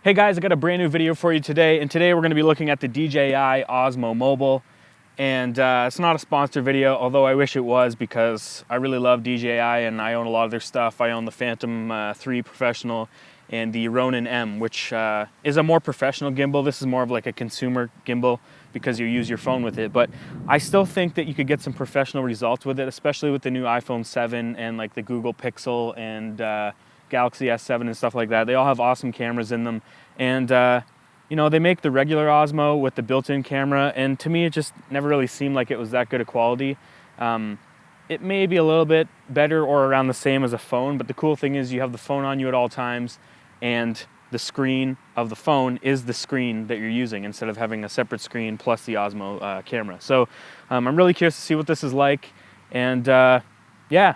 Hey guys, I got a brand new video for you today, and today we're going to be looking at the DJI Osmo Mobile. And it's not a sponsored video, although I wish it was, because I really love DJI and I own a lot of their stuff. I own the Phantom 3 Professional and the Ronin-m, which is a more professional gimbal. This is more of like a consumer gimbal because you use your phone with it. But I still think that you could get some professional results with it, especially with the new iPhone7 and like the Google Pixel and Galaxy S7 and stuff like that. They all have awesome cameras in them. And you know, they make the regular Osmo with the built-in camera, and to me it just never really seemed like it was that good a quality. It may be a little bit better or around the same as a phone, but the cool thing is you have the phone on you at all times, and the screen of the phone is the screen that you're using instead of having a separate screen plus the Osmo camera. So I'm really curious to see what this is like, and yeah.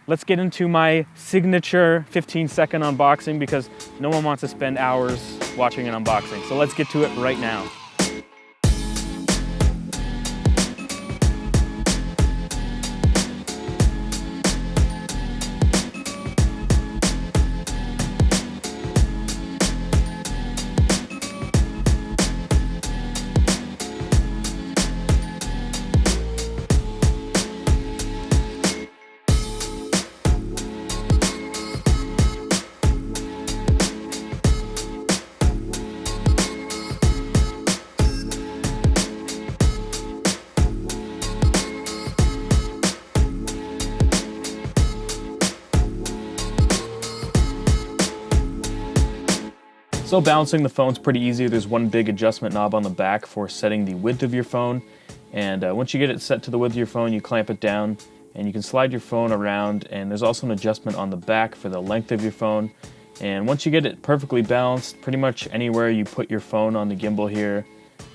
Let's get into my signature 15-second unboxing because no one wants to spend hours watching an unboxing. So let's get to it right now. So balancing the phone's pretty easy. There's one big adjustment knob on the back for setting the width of your phone. And once you get it set to the width of your phone, you clamp it down and you can slide your phone around. And there's also an adjustment on the back for the length of your phone. And once you get it perfectly balanced, pretty much anywhere you put your phone on the gimbal here,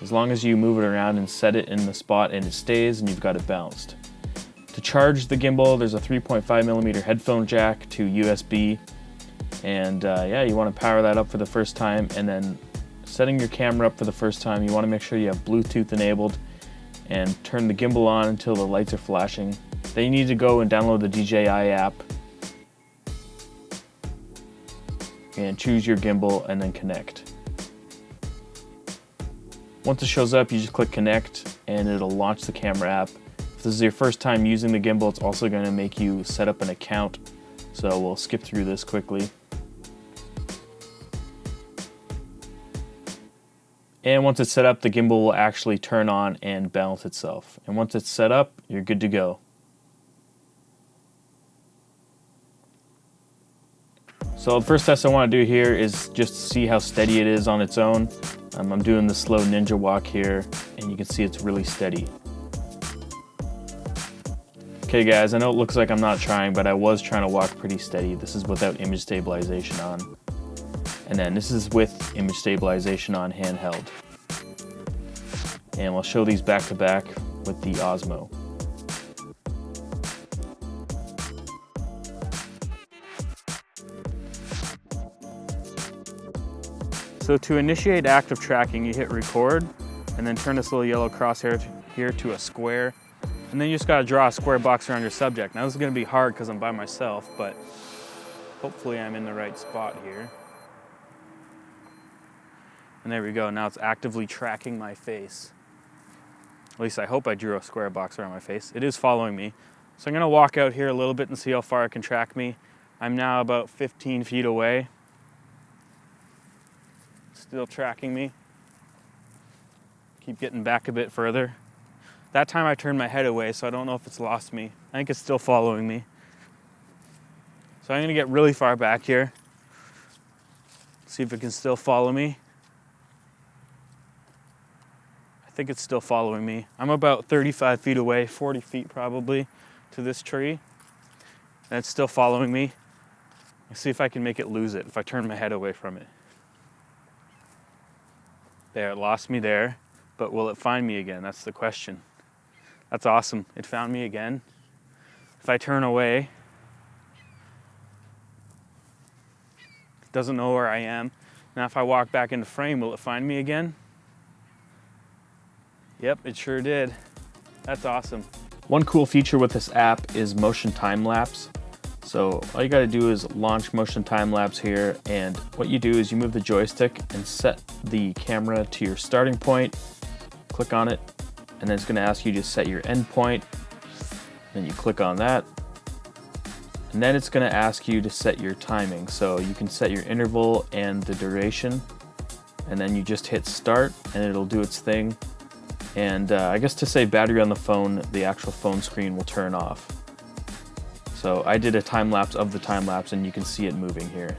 as long as you move it around and set it in the spot and it stays, and you've got it balanced. To charge the gimbal, there's a 3.5mm headphone jack to USB. And yeah, you want to power that up for the first time, and then setting your camera up for the first time, you want to make sure you have Bluetooth enabled and turn the gimbal on until the lights are flashing. Then you need to go and download the DJI app and choose your gimbal and then connect. Once it shows up, you just click connect and it'll launch the camera app. If this is your first time using the gimbal, it's also going to make you set up an account. So we'll skip through this quickly. And once it's set up, the gimbal will actually turn on and balance itself. And once it's set up, you're good to go. So the first test I want to do here is just see how steady it is on its own. I'm doing the slow ninja walk here, and you can see it's really steady. Okay guys, I know it looks like I'm not trying, but I was trying to walk pretty steady. This is without image stabilization on. And then this is with image stabilization on handheld. And we'll show these back to back with the Osmo. So to initiate active tracking, you hit record and then turn this little yellow crosshair here to a square. And then you just gotta draw a square box around your subject. Now this is gonna be hard because I'm by myself, but hopefully I'm in the right spot here. And there we go, now it's actively tracking my face. At least I hope I drew a square box around my face. It is following me. So I'm gonna walk out here a little bit and see how far it can track me. I'm now about 15 feet away. Still tracking me. Keep getting back a bit further. That time I turned my head away, so I don't know if it's lost me. I think it's still following me. So I'm gonna get really far back here. See if it can still follow me. I think it's still following me. I'm about 35 feet away, 40 feet probably, to this tree. And it's still following me. Let's see if I can make it lose it, if I turn my head away from it. There, it lost me there, but will it find me again? That's the question. That's awesome, it found me again. If I turn away, it doesn't know where I am. Now if I walk back into frame, will it find me again? Yep, it sure did. That's awesome. One cool feature with this app is motion time lapse. So all you gotta do is launch motion time lapse here, and what you do is you move the joystick and set the camera to your starting point, click on it, and then it's gonna ask you to set your end point. Then you click on that, and then it's gonna ask you to set your timing. So you can set your interval and the duration, and then you just hit start and it'll do its thing. And I guess to save battery on the phone, the actual phone screen will turn off. So I did a time lapse of the time lapse, and you can see it moving here.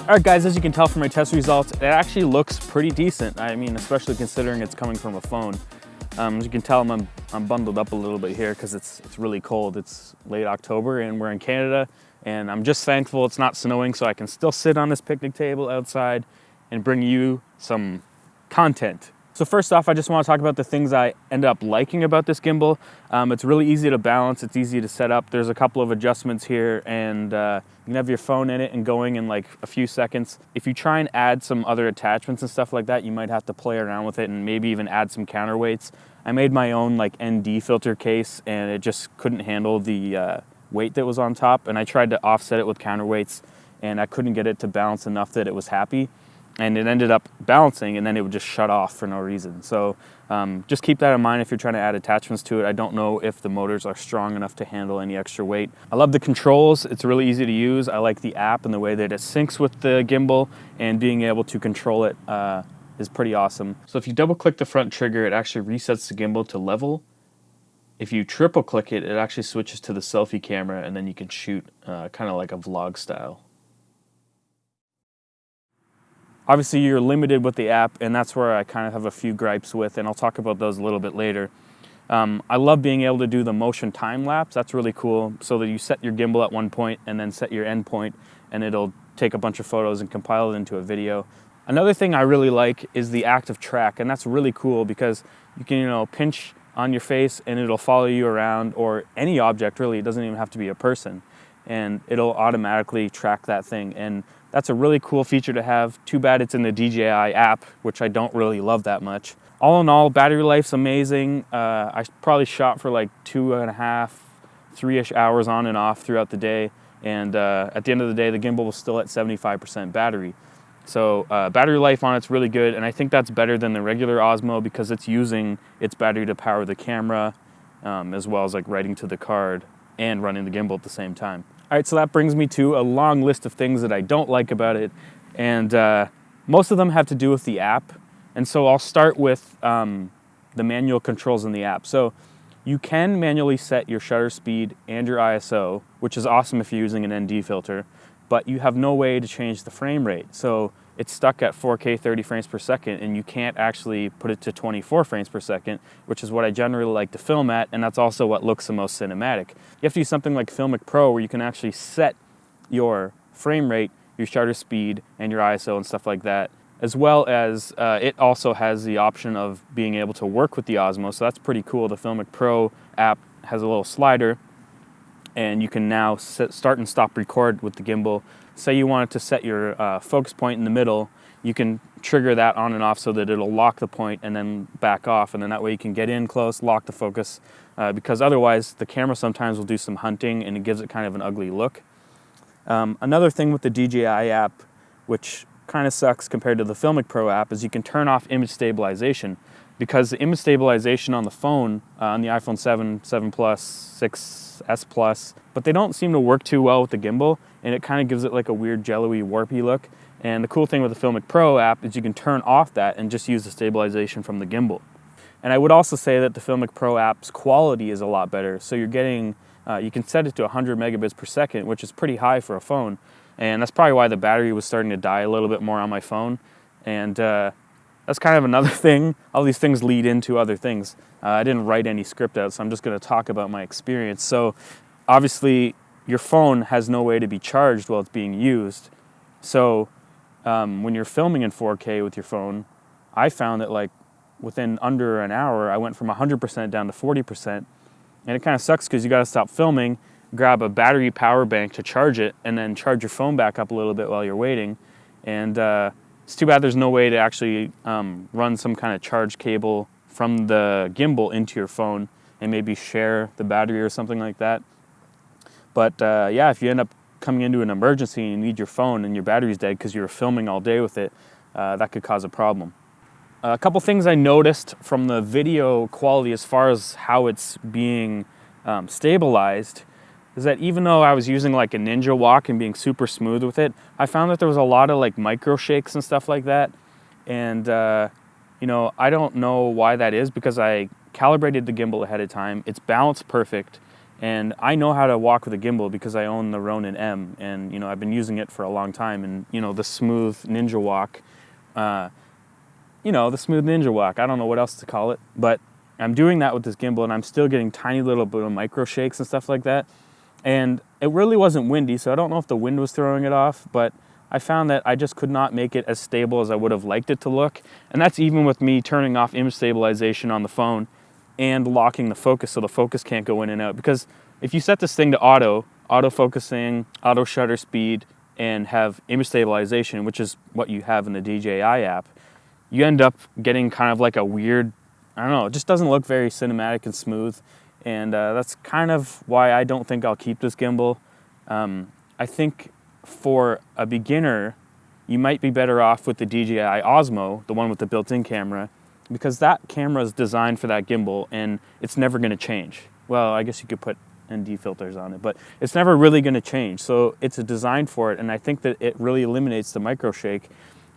All right, guys, as you can tell from my test results, it actually looks pretty decent. I mean, especially considering it's coming from a phone. As you can tell, I'm bundled up a little bit here because it's really cold. It's late October and we're in Canada, and I'm just thankful it's not snowing, so I can still sit on this picnic table outside and bring you some content. So first off, I just want to talk about the things I ended up liking about this gimbal. It's really easy to balance, it's easy to set up. There's a couple of adjustments here, and you can have your phone in it and going in like a few seconds. If you try and add some other attachments and stuff like that, you might have to play around with it and maybe even add some counterweights. I made my own like ND filter case, and it just couldn't handle the weight that was on top, and I tried to offset it with counterweights, and I couldn't get it to balance enough that it was happy. And it ended up balancing, and then it would just shut off for no reason. So just keep that in mind if you're trying to add attachments to it. I don't know if the motors are strong enough to handle any extra weight. I love the controls. It's really easy to use. I like the app and the way that it syncs with the gimbal, and being able to control it is pretty awesome. So if you double click the front trigger, it actually resets the gimbal to level. If you triple click it, it actually switches to the selfie camera, and then you can shoot kind of like a vlog style. Obviously, you're limited with the app, and that's where I kind of have a few gripes with, and I'll talk about those a little bit later. I love being able to do the motion time lapse. That's really cool, so that you set your gimbal at one point and then set your end point, and it'll take a bunch of photos and compile it into a video. Another thing I really like is the active track, and that's really cool because you can, pinch on your face and it'll follow you around, or any object really. It doesn't even have to be a person, and it'll automatically track that thing. And that's a really cool feature to have. Too bad it's in the DJI app, which I don't really love that much. All in all, battery life's amazing. I probably shot for like 2.5, 3-ish hours on and off throughout the day. And at the end of the day, the gimbal was still at 75% battery. So battery life on it's really good. And I think that's better than the regular Osmo because it's using its battery to power the camera, as well as like writing to the card and running the gimbal at the same time. All right, so that brings me to a long list of things that I don't like about it, and most of them have to do with the app. And so I'll start with the manual controls in the app. So you can manually set your shutter speed and your ISO, which is awesome if you're using an ND filter, but you have no way to change the frame rate. So it's stuck at 4K 30 frames per second, and you can't actually put it to 24 frames per second, which is what I generally like to film at, and that's also what looks the most cinematic. You have to use something like Filmic Pro, where you can actually set your frame rate, your shutter speed, and your ISO and stuff like that, as well as it also has the option of being able to work with the Osmo, so that's pretty cool. The Filmic Pro app has a little slider, and you can now start and stop record with the gimbal. Say you wanted to set your focus point in the middle, you can trigger that on and off so that it'll lock the point and then back off, and then that way you can get in close, lock the focus, because otherwise the camera sometimes will do some hunting and it gives it kind of an ugly look. Another thing with the DJI app, which kind of sucks compared to the Filmic Pro app, is you can turn off image stabilization. because the image stabilization on the phone, on the iPhone 7, 7 Plus, 6S Plus, but they don't seem to work too well with the gimbal, and it kind of gives it like a weird jello-y, warpy look. And the cool thing with the Filmic Pro app is you can turn off that and just use the stabilization from the gimbal. And I would also say that the Filmic Pro app's quality is a lot better. So you're getting, you can set it to 100 megabits per second, which is pretty high for a phone. And that's probably why the battery was starting to die a little bit more on my phone. And that's kind of another thing. All these things lead into other things. I didn't write any script out, so I'm just going to talk about my experience. So obviously your phone has no way to be charged while it's being used. So when you're filming in 4K with your phone, I found that like within under an hour, I went from 100% down to 40%. And it kind of sucks because you got to stop filming, grab a battery power bank to charge it, and then charge your phone back up a little bit while you're waiting. And it's too bad there's no way to actually run some kind of charge cable from the gimbal into your phone and maybe share the battery or something like that. But yeah, if you end up coming into an emergency and you need your phone and your battery's dead because you were filming all day with it, that could cause a problem. A couple things I noticed from the video quality as far as how it's being stabilized is that even though I was using like a ninja walk and being super smooth with it, I found that there was a lot of like micro shakes and stuff like that. And you know, I don't know why that is because I calibrated the gimbal ahead of time. It's balanced perfect. And I know how to walk with a gimbal because I own the Ronin-m, and you know, I've been using it for a long time. And you know, the smooth ninja walk, you know, the smooth ninja walk, I don't know what else to call it, but I'm doing that with this gimbal and I'm still getting tiny little bit of micro shakes and stuff like that. And it really wasn't windy, so I don't know if the wind was throwing it off, but I found that I just could not make it as stable as I would have liked it to look. And that's even with me turning off image stabilization on the phone and locking the focus so the focus can't go in and out. Because if you set this thing to auto focusing, auto shutter speed, and have image stabilization, which is what you have in the DJI app, you end up getting kind of like a weird, I don't know, it just doesn't look very cinematic and smooth. And that's kind of why I don't think I'll keep this gimbal. I think for a beginner, you might be better off with the DJI Osmo, the one with the built-in camera, because that camera is designed for that gimbal and it's never going to change. Well, I guess you could put ND filters on it, but it's never really going to change. So it's designed for it, and I think that it really eliminates the micro shake.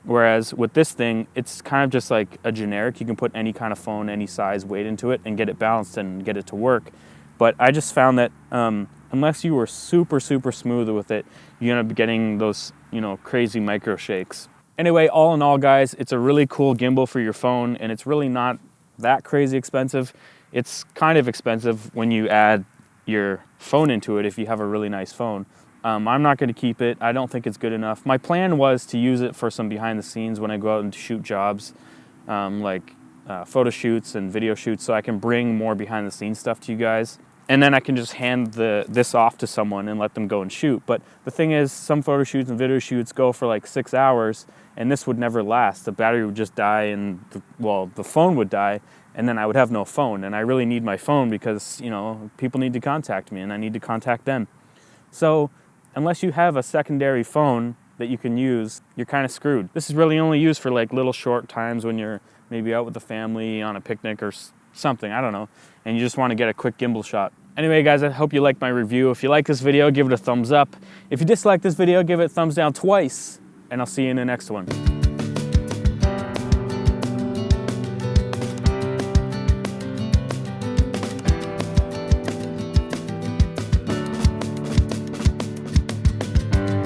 Whereas with this thing, it's kind of just like a generic. You can put any kind of phone, any size, weight into it and get it balanced and get it to work. But I just found that unless you were super, super smooth with it, you end up getting those, you know, crazy micro shakes. Anyway, all in all, guys, it's a really cool gimbal for your phone, and it's really not that crazy expensive. It's kind of expensive when you add your phone into it if you have a really nice phone. I'm not going to keep it. I don't think it's good enough. My plan was to use it for some behind the scenes when I go out and shoot jobs, like photo shoots and video shoots, so I can bring more behind the scenes stuff to you guys. And then I can just hand this off to someone and let them go and shoot. But the thing is, some photo shoots and video shoots go for like 6 hours, and this would never last. The battery would just die, and the phone would die, and then I would have no phone. And I really need my phone because, you know, people need to contact me and I need to contact them. So unless you have a secondary phone that you can use, you're kind of screwed. This is really only used for like little short times when you're maybe out with the family on a picnic or something, I don't know, and you just want to get a quick gimbal shot. Anyway, guys, I hope you liked my review. If you like this video, give it a thumbs up. If you dislike this video, give it a thumbs down twice, and I'll see you in the next one.